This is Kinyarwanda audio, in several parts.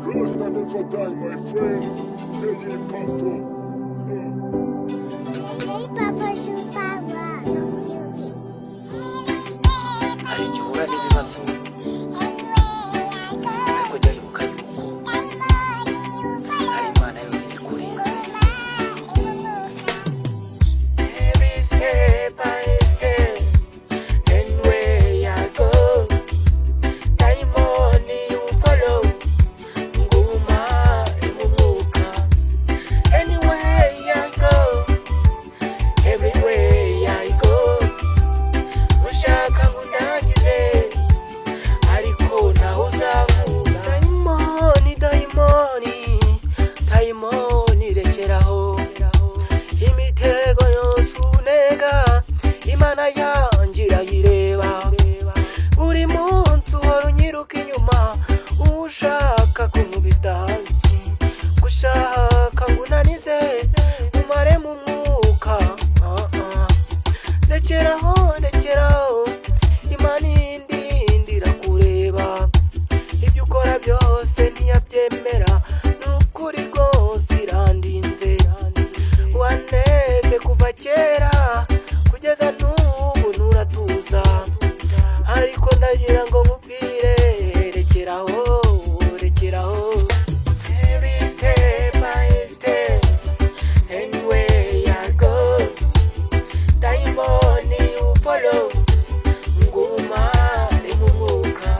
Girls that never die, my friend. Say you come from. hari igihe uhura n'ibibazo ariko jya wibuka yuko hari Imana yonyine ikurinze. Every step I step and where I go, daimoni you follow, nguma imumuka. Anywhere I go, everywhere I go, ushaka ngundagize ariko naho uzankura. Daimoni rekeraho imitego yose unega, Imana yanjye irayireba. Buri munsi uhora unyiruka inyuma ushaka kunkubita hasi, gushaka ngo unanize umare mu mwuka. Rekeraho Imana indindira kureba, ibyo ukora byose ntiyabyemera, n'ukuri rwose irandinze. Waneze kuva kera kugeza n'ubu nturatuza, ariko ndagira ngo nkubwire rekeraho. Every step I step and where I go, daimoni you follow, nguma imumuka.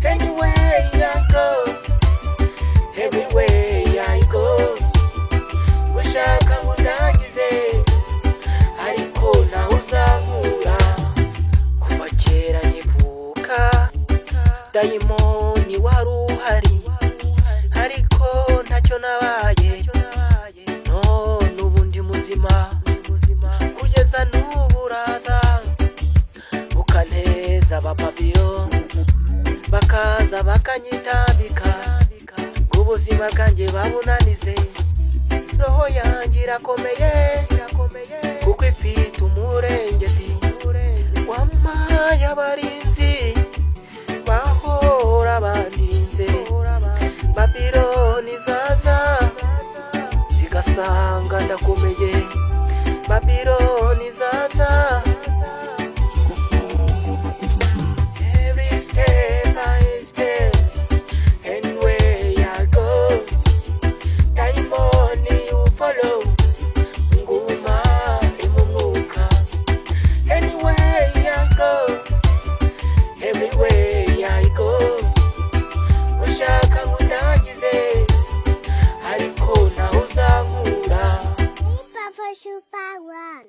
Anywhere I go, everywhere I go, ushaka ngundagize ariko naho uzankura. Kuva kera nkivuka daimoni wari uhari, ariko ntacyo nabaye. None ubu ndi muzima, kugeza n'ubu uraza ukanteza abapapiro, bakaza bakanyitambika, ngo ubuzima bwanjye babunanize. Roho yanjye irakomeye kuko ifite umurengezi, wampaye abarinzi bahora bandinze. Babyloni zaza zigasanga ndakomeye, Babyloni zaza. Every step I step and where I go, daimoni you follow, nguma imumuka. Anywhere I go, everywhere I go, ushaka ngundagize ariko naho uzankura. Papa Super One.